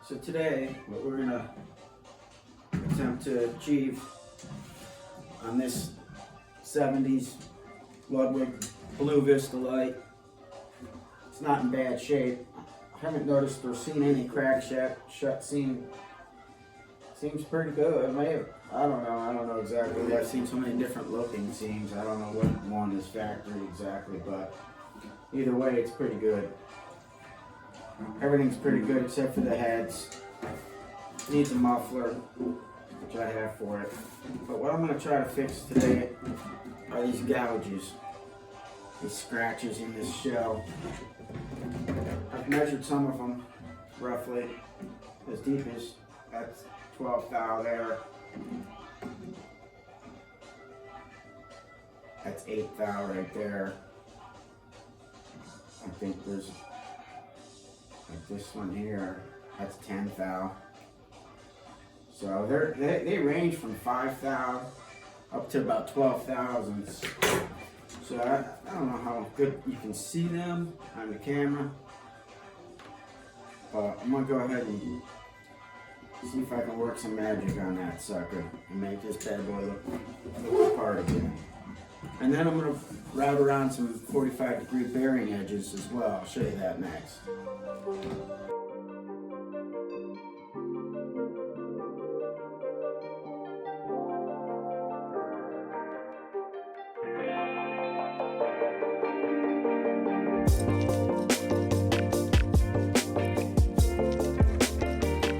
So today, what we're gonna attempt to achieve on this 70s Ludwig Blue Vistalite, it's not in bad shape. I haven't noticed or seen any cracks yet. Seems pretty good. I don't know exactly. I've seen so many different looking seams. I don't know what one is factory exactly, but either way, it's pretty good. Everything's pretty good except for the heads. Needs a muffler, which I have for it. But what I'm going to try to fix today are these gouges, these scratches in this shell. I've measured some of them roughly as deep as that's 12 thou there. That's 8 thou right there. I think there's like this one here, that's 10 thou. So they range from 5 thou up to about 12 thousandths. So I don't know how good you can see them on the camera, but I'm gonna go ahead and see if I can work some magic on that sucker and make this bad boy look apart again. And then I'm gonna route around some 45-degree bearing edges as well. I'll show you that next.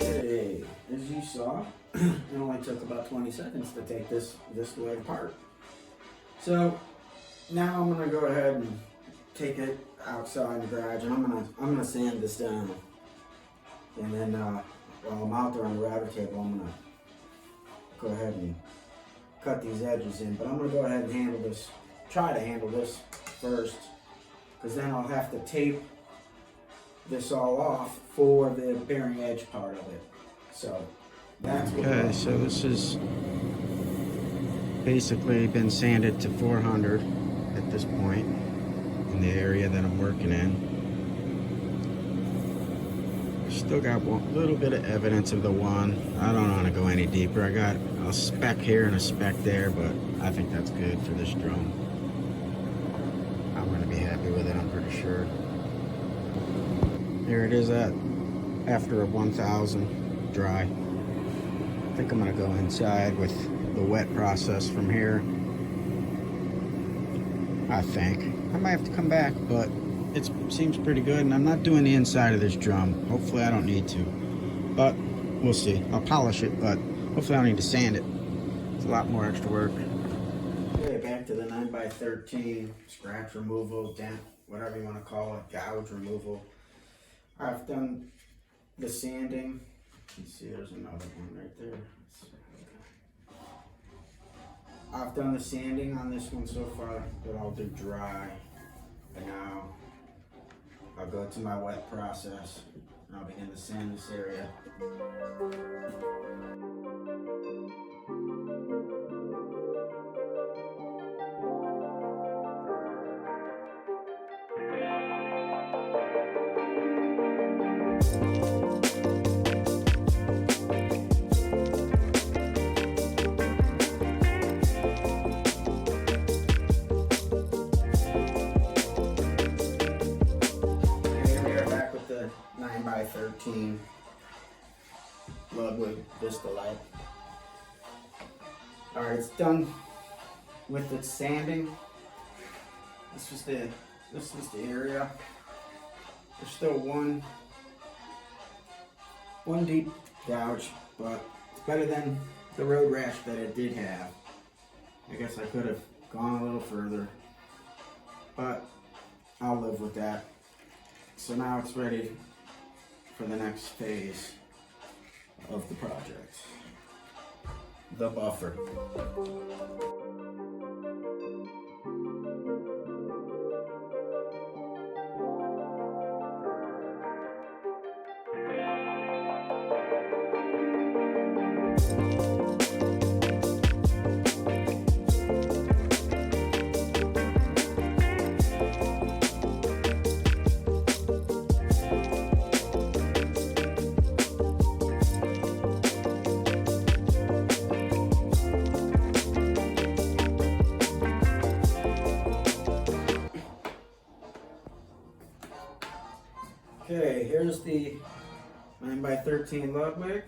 Okay, as you saw, it only took about 20 seconds to take this way apart. So now I'm gonna go ahead and take it outside the garage, and I'm gonna sand this down. And then while I'm out there on the router table, I'm gonna go ahead and cut these edges in. But I'm gonna go ahead and try to handle this first, because then I'll have to tape this all off for the bearing edge part of it. So that's what okay. So this is basically been sanded to 400 at this point in the area that I'm working in. Still got a little bit of evidence of the one. I don't want to go any deeper. I got a speck here and a speck there, but I think that's good for this drum. I'm going to be happy with it, I'm pretty sure. Here it is after a 1000 dry. I think I'm going to go inside with the wet process from here. I think I might have to come back, but it seems pretty good, and I'm not doing the inside of this drum. Hopefully I don't need to, but we'll see. I'll polish it, but hopefully I don't need to sand it. It's a lot more extra work. Okay, back to the 9x13 scratch removal, dent, whatever you want to call it, gouge removal. I've done the sanding. You can see there's another one right there. I've done the sanding on this one so far, but I'll do dry. And now I'll go to my wet process and I'll begin to sand this area. Here we are back with the 9x13 Ludwig Vistalite. Alright, it's done with its sanding. This was the area. There's still one deep gouge, but it's better than the road rash that it did have. I guess I could have gone a little further, but I'll live with that. So now it's ready for the next phase of the project, the buffer. here's the 9x13 Ludwig.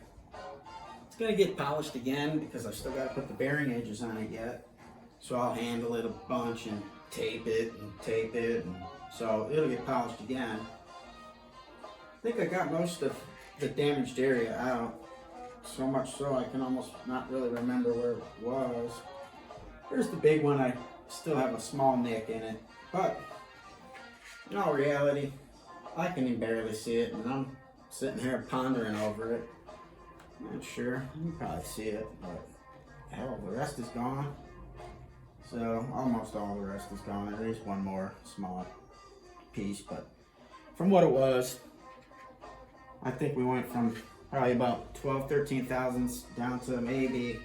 It's gonna get polished again because I still gotta put the bearing edges on it yet. So I'll handle it a bunch and tape it, and so it'll get polished again. I think I got most of the damaged area out. So much so I can almost not really remember where it was. Here's the big one. I still have a small nick in it, but in all reality, I can barely see it, and I'm sitting here pondering over it. Not sure. You can probably see it, but hell, the rest is gone. So almost all the rest is gone. There's one more small piece, but from what it was, I think we went from probably about 12, 13 thousandths down to maybe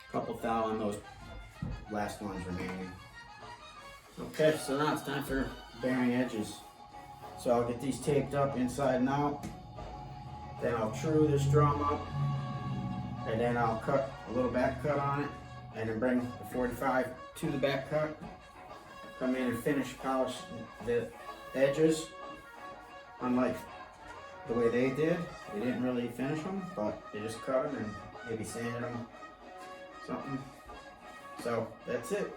a couple thou on those last ones remaining. Okay, so now it's time for bearing edges. So I'll get these taped up inside and out. Then I'll true this drum up, and then I'll cut a little back cut on it, and then bring the 45 to the back cut. Come in and finish polish the edges. Unlike the way they did, they didn't really finish them, but they just cut them and maybe sanded them, something. So that's it.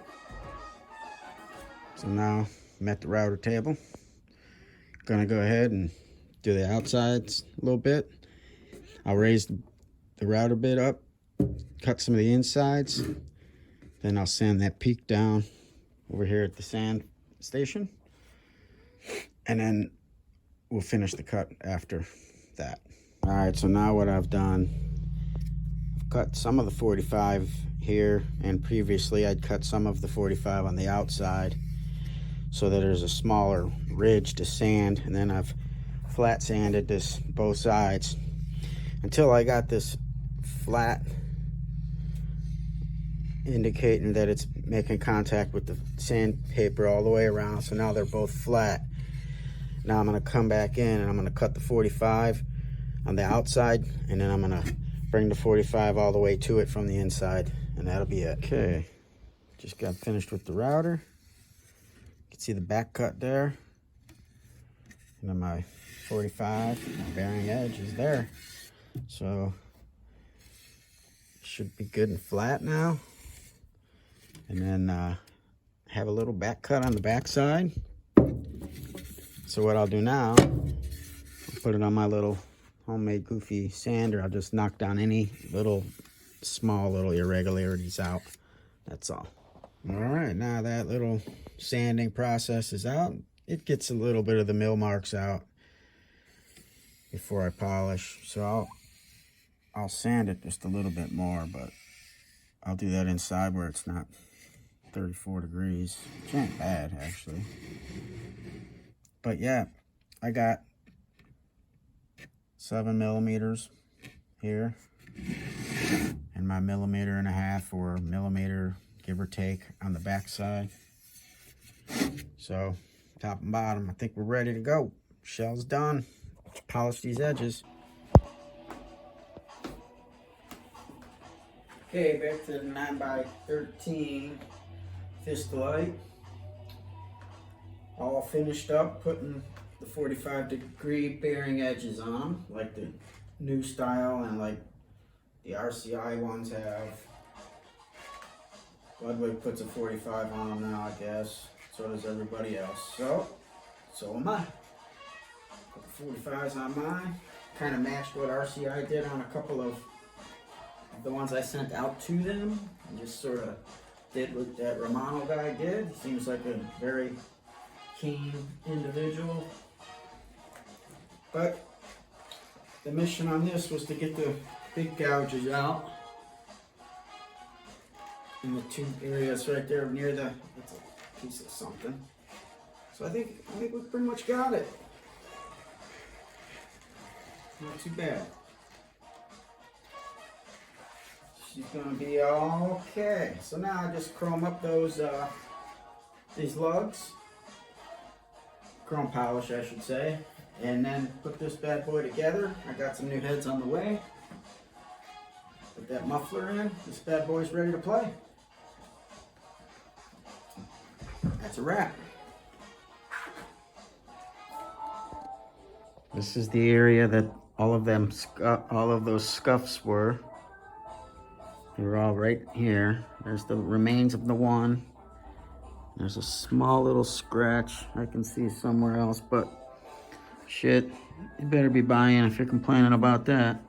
So now I'm at the router table. Gonna go ahead and do the outsides a little bit. I'll raise the router bit up, cut some of the insides, then I'll sand that peak down over here at the sand station, and then we'll finish the cut after that. All right, so now what I've done, I've cut some of the 45 here, and previously I'd cut some of the 45 on the outside so that there's a smaller ridge to sand, and then I've flat sanded this both sides until I got this flat indicating that it's making contact with the sandpaper all the way around. So now they're both flat. Now I'm going to come back in and I'm going to cut the 45 on the outside, and then I'm going to bring the 45 all the way to it from the inside, and that'll be it. Okay, just got finished with the router. You can see the back cut there, and then my 45, my bearing edge is there. So should be good and flat now. And then have a little back cut on the back side. So what I'll do now, I'll put it on my little homemade goofy sander. I'll just knock down any small little irregularities out. That's all. All right, now that little sanding process is out, it gets a little bit of the mill marks out before I polish. So I'll sand it just a little bit more, but I'll do that inside where it's not 34 degrees. Which ain't bad, actually. But yeah, I got 7 millimeters here, and my 1.5 millimeter or millimeter, give or take, on the back side. So top and bottom, I think we're ready to go. Shell's done. Let's polish these edges. Okay, back to the 9x13 Vistalite. All finished up, putting the 45-degree bearing edges on, like the new style and like the RCI ones have. Ludwig puts a 45 on them now, I guess. So does everybody else. So am I. Put the 45s on mine. Kind of matched what RCI did on a couple of the ones I sent out to them. And just sort of did what that Romano guy did. He seems like a very keen individual. But the mission on this was to get the big gouges out in the two areas right there near the, that's a piece of something. So I think we pretty much got it. Not too bad. She's gonna be okay. So now I just chrome up those these lugs. Chrome polish, I should say. And then put this bad boy together. I got some new heads on the way. Put that muffler in. This bad boy's ready to play. That's a wrap. This is the area that all of those scuffs were. They were all right here. There's the remains of the one. There's a small little scratch I can see somewhere else, but shit, you better be buying if you're complaining about that.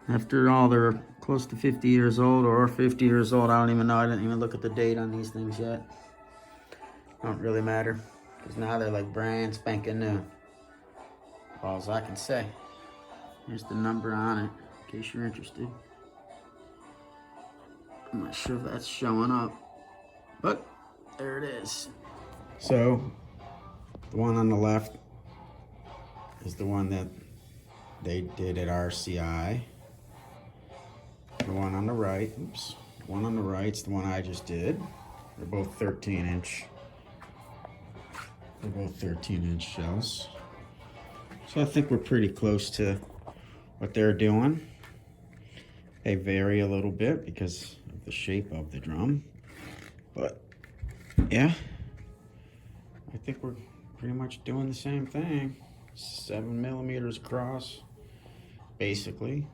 After all, they're close to 50 years old or 50 years old. I don't even know. I didn't even look at the date on these things yet. Don't really matter, because now they're like brand spanking new. All I can say. Here's the number on it, in case you're interested. I'm not sure if that's showing up, but there it is. So, the one on the left is the one that they did at RCI. The one on the right, oops, the one on the right's the one I just did. They're both 13-inch. They're both 13-inch shells. So I think we're pretty close to what they're doing. They vary a little bit because of the shape of the drum. But yeah, I think we're pretty much doing the same thing. 7 millimeters across, basically.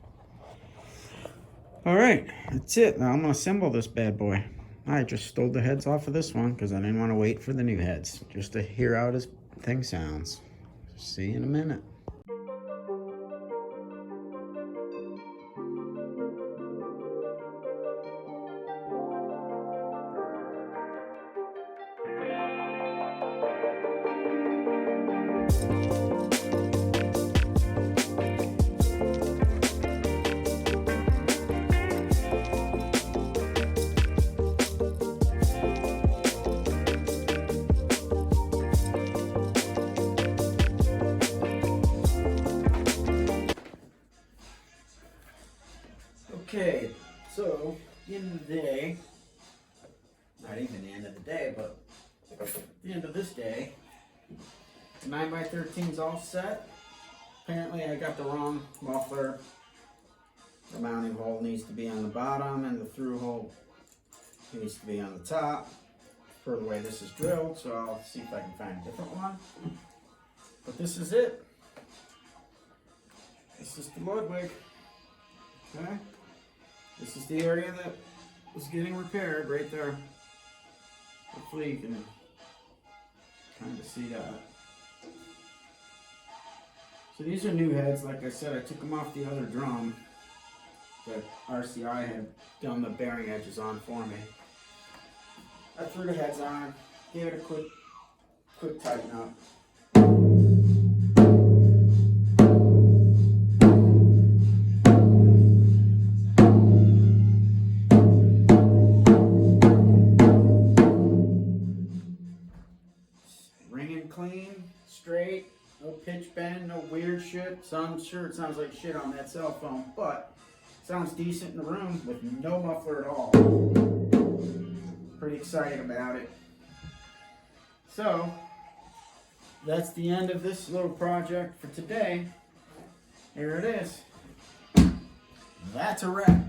All right, that's it. Now I'm gonna assemble this bad boy. I just stole the heads off of this one because I didn't want to wait for the new heads, just to hear how this thing sounds. See you in a minute. Okay, so the end of the day, not even the end of the day, but the end of this day, the 9x13 is all set. Apparently I got the wrong muffler. The mounting hole needs to be on the bottom and the through hole needs to be on the top for the way this is drilled, so I'll see if I can find a different one. But this is it. This is the Ludwig. Okay? This is the area that was getting repaired right there. Hopefully you can kind of see that. So these are new heads. Like I said, I took them off the other drum that RCI had done the bearing edges on for me. I threw the heads on, gave it a quick tighten up. Ringing clean, straight, no pitch bend, no weird shit. So I'm sure it sounds like shit on that cell phone, but it sounds decent in the room with no muffler at all. Pretty excited about it. So that's the end of this little project for today. Here it is. That's a wrap.